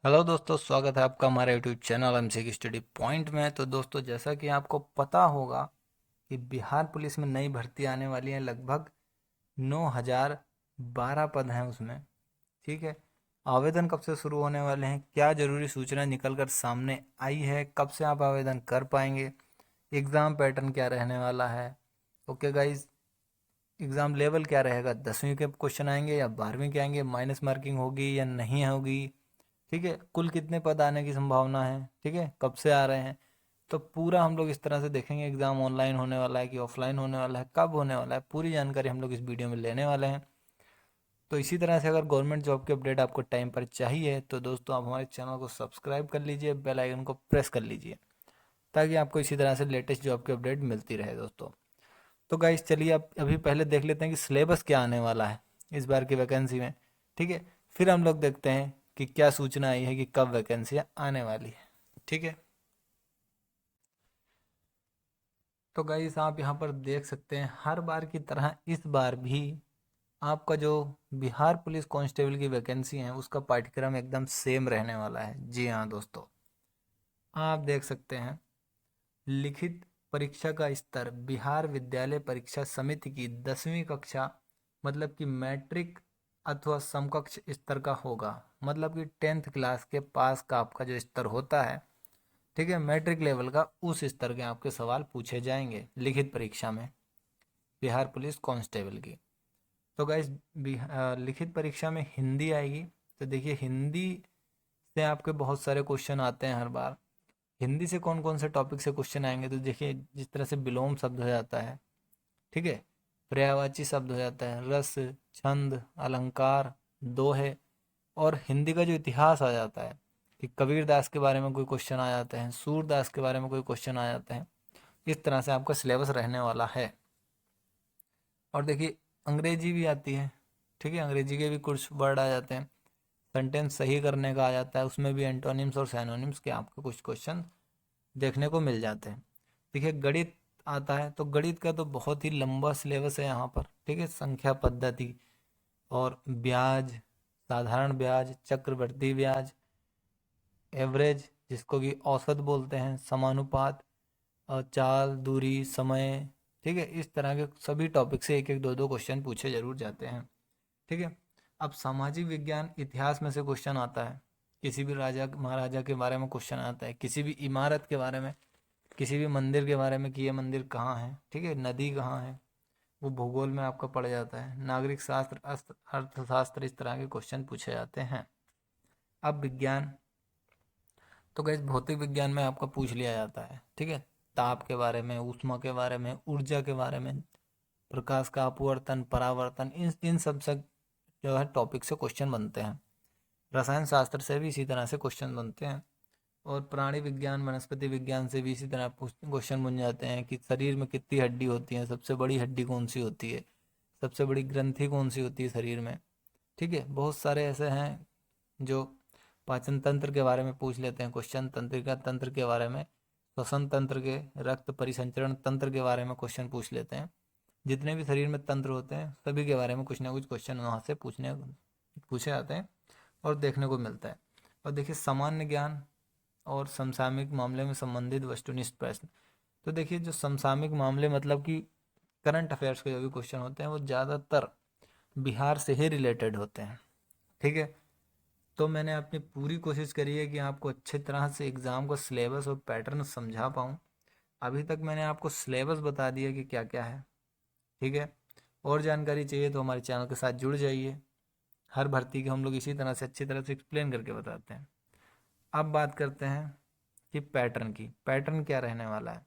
Hello दोस्तों, स्वागत है आपका हमारे YouTube channel MCQ study point में। तो दोस्तों, जैसा कि आपको पता होगा कि बिहार पुलिस में नई भर्ती आने वाली है। लगभग 9,012 पद हैं उसमें। ठीक है। आवेदन कब से शुरू होने वाले हैं, क्या ज़रूरी सूचना निकल कर सामने आई है, कब से आप आवेदन कर पाएंगे, एग्ज़ाम पैटर्न क्या रहने वाला है। ओके गाइज, एग्ज़ाम लेवल क्या रहेगा, 10वीं के क्वेश्चन आएंगे या 12वीं के आएंगे, माइनस मार्किंग होगी या नहीं होगी। ठीक है, कुल कितने पद आने की संभावना है, ठीक है, कब से आ रहे हैं। तो पूरा हम लोग इस तरह से देखेंगे, एग्ज़ाम ऑनलाइन होने वाला है कि ऑफलाइन होने वाला है, कब होने वाला है, पूरी जानकारी हम लोग इस वीडियो में लेने वाले हैं। तो इसी तरह से अगर गवर्नमेंट जॉब की अपडेट आपको टाइम पर चाहिए तो दोस्तों आप हमारे चैनल को सब्सक्राइब कर लीजिए, बेल आइकन को प्रेस कर लीजिए, ताकि आपको इसी तरह से लेटेस्ट जॉब की अपडेट मिलती रहे दोस्तों। तो गाइस चलिए अब अभी पहले देख लेते हैं कि सिलेबस क्या आने वाला है इस बार की वैकेंसी में। ठीक है, फिर हम लोग देखते हैं कि क्या सूचना आई है कि कब वैकेंसियाँ आने वाली है। ठीक है, तो गाइस आप यहाँ पर देख सकते हैं हर बार की तरह इस बार भी आपका जो बिहार पुलिस कांस्टेबल की वैकेंसी है उसका पाठ्यक्रम एकदम सेम रहने वाला है। जी हाँ दोस्तों, आप देख सकते हैं लिखित परीक्षा का स्तर बिहार विद्यालय परीक्षा समिति की 10वीं कक्षा मतलब कि मैट्रिक अथवा समकक्ष स्तर का होगा। मतलब कि 10th क्लास के पास का आपका जो स्तर होता है, ठीक है, मैट्रिक लेवल का, उस स्तर के आपके सवाल पूछे जाएंगे लिखित परीक्षा में बिहार पुलिस कांस्टेबल की। तो गाइस लिखित परीक्षा में हिंदी आएगी। तो देखिए हिंदी से आपके बहुत सारे क्वेश्चन आते हैं हर बार। हिंदी से कौन कौन से टॉपिक से क्वेश्चन आएंगे, तो देखिए जिस तरह से विलोम शब्द हो जाता है, ठीक है, पर्यायवाची शब्द हो जाता है, रस, छंद, अलंकार, दोहे, और हिंदी का जो इतिहास आ जाता है कि कबीर दास के बारे में कोई क्वेश्चन आ जाते हैं, सूरदास के बारे में कोई क्वेश्चन आ जाते हैं। इस तरह से आपका सिलेबस रहने वाला है। और देखिए अंग्रेजी भी आती है। ठीक है, अंग्रेजी के भी कुछ वर्ड आ जाते हैं, सेंटेंस सही करने का आ जाता है, उसमें भी एंटोनिम्स और सैनोनिम्स के आपको कुछ क्वेश्चन देखने को मिल जाते हैं। देखिए गणित आता है, तो गणित का तो बहुत ही लंबा सिलेबस है यहाँ पर। ठीक है, संख्या पद्धति और ब्याज, साधारण ब्याज, चक्रवृद्धि ब्याज, एवरेज जिसको कि औसत बोलते हैं, समानुपात, चाल, दूरी, समय। ठीक है, इस तरह के सभी टॉपिक से एक एक दो दो क्वेश्चन पूछे जरूर जाते हैं। ठीक है, अब सामाजिक विज्ञान इतिहास में से क्वेश्चन आता है, किसी भी राजा महाराजा के बारे में क्वेश्चन आता है, किसी भी इमारत के बारे में, किसी भी मंदिर के बारे में कि ये मंदिर कहाँ है, ठीक है, नदी कहाँ है, वो भूगोल में आपका पड़ जाता है। नागरिक शास्त्र, अर्थशास्त्र, इस तरह के क्वेश्चन पूछे जाते हैं। अब विज्ञान, तो गैस भौतिक विज्ञान में आपका पूछ लिया जाता है। ठीक है, ताप के बारे में, ऊष्मा के बारे में, ऊर्जा के बारे में, प्रकाश का अपवर्तन, परावर्तन, इन सब से जो है टॉपिक से क्वेश्चन बनते हैं। रसायन शास्त्र से भी इसी तरह से क्वेश्चन बनते हैं। और प्राणी विज्ञान, वनस्पति विज्ञान से भी इसी तरह क्वेश्चन बन जाते हैं कि शरीर में कितनी हड्डी होती है, सबसे बड़ी हड्डी कौन सी होती है, सबसे बड़ी ग्रंथि कौन सी होती है शरीर में। ठीक है, बहुत सारे ऐसे हैं जो पाचन तंत्र के बारे में पूछ लेते हैं क्वेश्चन, तंत्रिका तंत्र के बारे में, श्वसन तंत्र के, रक्त परिसंचरण तंत्र के बारे में क्वेश्चन पूछ लेते हैं। जितने भी शरीर में तंत्र होते हैं सभी के बारे में कुछ ना कुछ क्वेश्चन वहाँ से पूछे जाते हैं और देखने को मिलता है। और देखिए सामान्य ज्ञान और समसामयिक मामले में संबंधित वस्तुनिष्ठ प्रश्न। तो देखिए जो समसामयिक मामले मतलब कि करंट अफेयर्स के जो भी क्वेश्चन होते हैं वो ज़्यादातर बिहार से ही रिलेटेड होते हैं। ठीक है, तो मैंने अपनी पूरी कोशिश करी है कि आपको अच्छे तरह से एग्ज़ाम का सिलेबस और पैटर्न समझा पाऊँ। अभी तक मैंने आपको सिलेबस बता दिया कि क्या क्या है। ठीक है, और जानकारी चाहिए तो हमारे चैनल के साथ जुड़ जाइए। हर भर्ती के हम लोग इसी तरह से अच्छी तरह से एक्सप्लेन करके बताते हैं। अब बात करते हैं कि पैटर्न की, पैटर्न क्या रहने वाला है।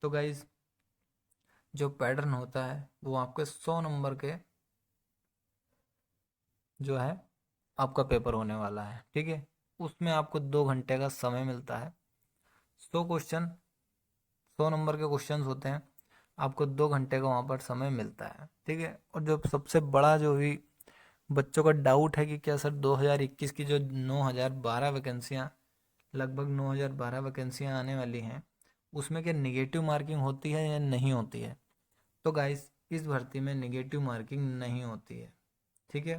तो गाइज जो पैटर्न होता है वो आपके 100 नंबर के जो है आपका पेपर होने वाला है। ठीक है, उसमें आपको 2 घंटे का समय मिलता है। 100 क्वेश्चन, 100 नंबर के क्वेश्चन होते हैं, आपको 2 घंटे का वहाँ पर समय मिलता है। ठीक है, और जो सबसे बड़ा जो भी बच्चों का डाउट है कि क्या सर 2021 की जो 9,012 वैकेंसियाँ, लगभग 9,012 वैकेंसियाँ आने वाली हैं, उसमें क्या निगेटिव मार्किंग होती है या नहीं होती है। तो गाइस इस भर्ती में निगेटिव मार्किंग नहीं होती है। ठीक है,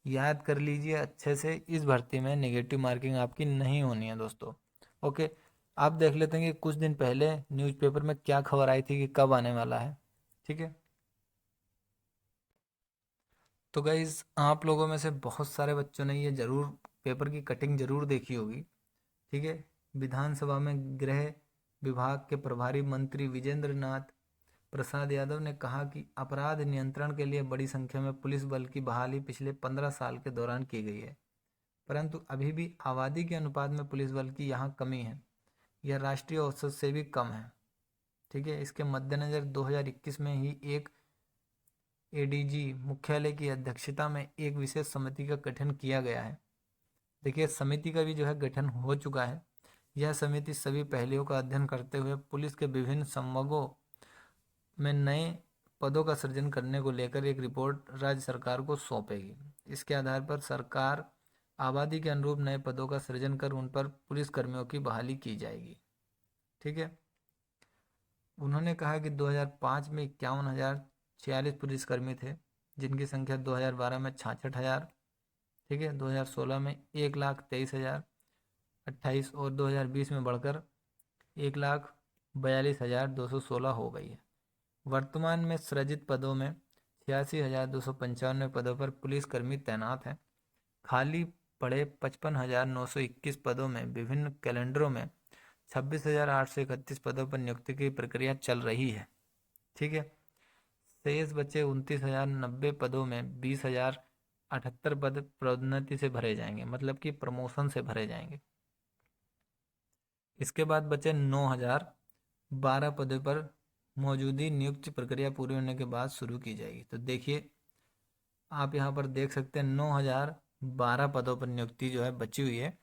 याद कर लीजिए अच्छे से, इस भर्ती में नेगेटिव मार्किंग आपकी नहीं होनी है दोस्तों। ओके, आप देख लेते हैं कि कुछ दिन पहले न्यूज़पेपर में क्या खबर आई थी कि कब आने वाला है। ठीक है, तो गाइज आप लोगों में से बहुत सारे बच्चों ने ये जरूर पेपर की कटिंग जरूर देखी होगी। ठीक है, विधानसभा में गृह विभाग के प्रभारी मंत्री विजेंद्र नाथ प्रसाद यादव ने कहा कि अपराध नियंत्रण के लिए बड़ी संख्या में पुलिस बल की बहाली पिछले 15 साल के दौरान की गई है, परंतु अभी भी आबादी के अनुपात में पुलिस बल की यहाँ कमी है। यह राष्ट्रीय औसत से भी कम है। ठीक है, इसके मद्देनज़र 2021 में ही एक एडीजी मुख्यालय की अध्यक्षता में एक विशेष समिति का गठन किया गया है। देखिए, समिति का भी जो है गठन हो चुका है। यह समिति सभी पहलुओं का अध्ययन करते हुए पुलिस के विभिन्न संवर्गों में नए पदों का सृजन करने को लेकर एक रिपोर्ट राज्य सरकार को सौंपेगी। इसके आधार पर सरकार आबादी के अनुरूप नए पदों का सृजन कर उन पर पुलिस कर्मियों की बहाली की जाएगी। ठीक है, उन्होंने कहा कि 2005 में 51,046 पुलिसकर्मी थे, जिनकी संख्या 2012 में 66,000, ठीक है, 2016 में 1,23,028 और 2020 में बढ़कर 1,42,216 हो गई है। वर्तमान में सृजित पदों में 86,295 पदों पर पुलिसकर्मी तैनात हैं। खाली पड़े 55,921 पदों में विभिन्न कैलेंडरों में 26,831 पदों पर नियुक्ति की प्रक्रिया चल रही है। ठीक है, शेष बचे 29,090 पदों में 20,078 पद पदोन्नति से भरे जाएंगे, मतलब कि प्रमोशन से भरे जाएंगे। इसके बाद बचे 9,012 पदों पर मौजूदी नियुक्ति प्रक्रिया पूरी होने के बाद शुरू की जाएगी। तो देखिए, आप यहाँ पर देख सकते हैं 9,012 पदों पर नियुक्ति जो है बची हुई है,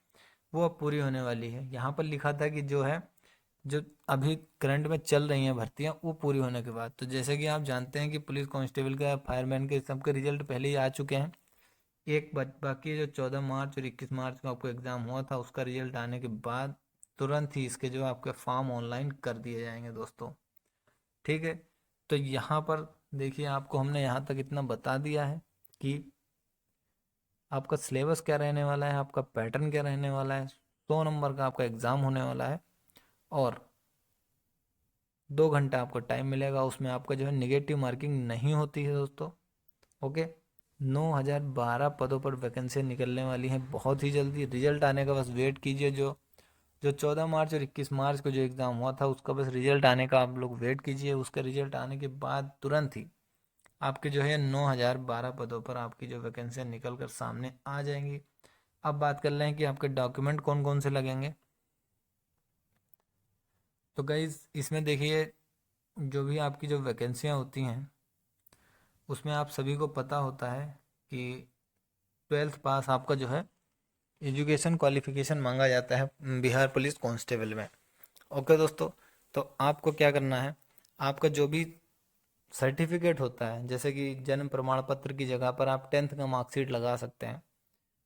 वो अब पूरी होने वाली है। यहाँ पर लिखा था कि जो है, जो अभी करंट में चल रही हैं भर्तियाँ, वो पूरी होने के बाद। तो जैसे कि आप जानते हैं कि पुलिस कांस्टेबल का, फायरमैन के, सबके रिजल्ट पहले ही आ चुके हैं। एक बाकी है जो 14 मार्च और 21 मार्च को आपको एग्ज़ाम हुआ था, उसका रिजल्ट आने के बाद तुरंत ही इसके जो आपके फॉर्म ऑनलाइन कर दिए जाएंगे दोस्तों। ठीक है, तो यहाँ पर देखिए, आपको हमने यहाँ तक इतना बता दिया है कि आपका सिलेबस क्या रहने वाला है, आपका पैटर्न क्या रहने वाला है। 100 नंबर का आपका एग्ज़ाम होने वाला है और 2 घंटा आपको टाइम मिलेगा। उसमें आपका जो है निगेटिव मार्किंग नहीं होती है दोस्तों। ओके, 9,012 पदों पर वैकेंसी निकलने वाली हैं बहुत ही जल्दी। रिजल्ट आने का बस वेट कीजिए। जो जो 14 मार्च और 21 मार्च को जो एग्ज़ाम हुआ था, उसका बस रिजल्ट आने का आप लोग वेट कीजिए। उसका रिजल्ट आने के बाद तुरंत ही आपके जो है 9,012 पदों पर आपकी जो वैकेंसियाँ निकल कर सामने आ जाएंगी। अब बात कर लें कि आपके डॉक्यूमेंट कौन कौन से लगेंगे। तो गाइज़, इसमें देखिए, जो भी आपकी जो वैकेंसियाँ होती हैं, उसमें आप सभी को पता होता है कि 12th पास आपका जो है एजुकेशन क्वालिफिकेशन मांगा जाता है बिहार पुलिस कांस्टेबल में। ओके दोस्तों, तो आपको क्या करना है, आपका जो भी सर्टिफिकेट होता है, जैसे कि जन्म प्रमाण पत्र की जगह पर आप 10th का मार्कशीट लगा सकते हैं।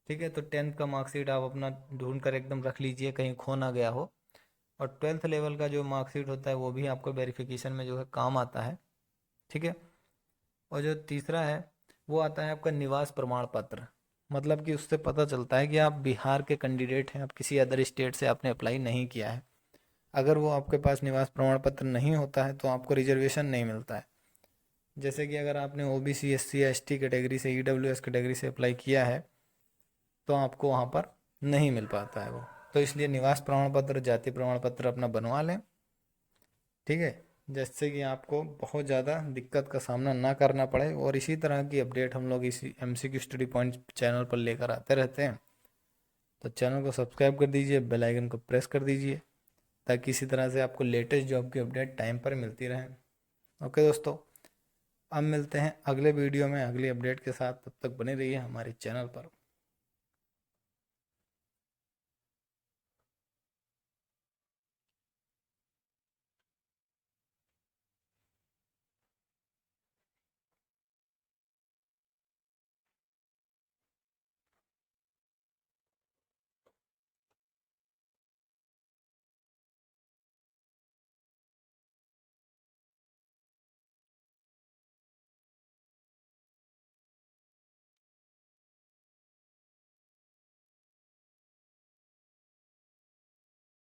ठीक है, तो 10th का मार्कशीट आप अपना ढूंढ कर एकदम रख लीजिए, कहीं खो ना गया हो। और 12th लेवल का जो मार्कशीट होता है, वो भी आपको वेरिफिकेशन में जो है काम आता है। ठीक है, और जो तीसरा है, वो आता है आपका निवास प्रमाण पत्र। मतलब कि उससे पता चलता है कि आप बिहार के कैंडिडेट हैं, आप किसी अदर स्टेट से आपने अप्लाई नहीं किया है। अगर वो आपके पास निवास प्रमाण पत्र नहीं होता है तो आपको रिजर्वेशन नहीं मिलता है। जैसे कि अगर आपने ओबीसी, एससी, एसटी कैटेगरी से, ईडब्ल्यूएस कैटेगरी से अप्लाई किया है, तो आपको वहाँ पर नहीं मिल पाता है वो। तो इसलिए निवास प्रमाण पत्र, जाति प्रमाण पत्र अपना बनवा लें। ठीक है, जिससे कि आपको बहुत ज़्यादा दिक्कत का सामना ना करना पड़े। और इसी तरह की अपडेट हम लोग इसी MCQ स्टडी पॉइंट चैनल पर लेकर आते रहते हैं। तो चैनल को सब्सक्राइब कर दीजिए, बेल आइकन को प्रेस कर दीजिए, ताकि इसी तरह से आपको लेटेस्ट जॉब की अपडेट टाइम पर मिलती रहे। ओके दोस्तों, अब मिलते हैं अगले वीडियो में अगली अपडेट के साथ। तब तक बने रहिए हमारे चैनल पर।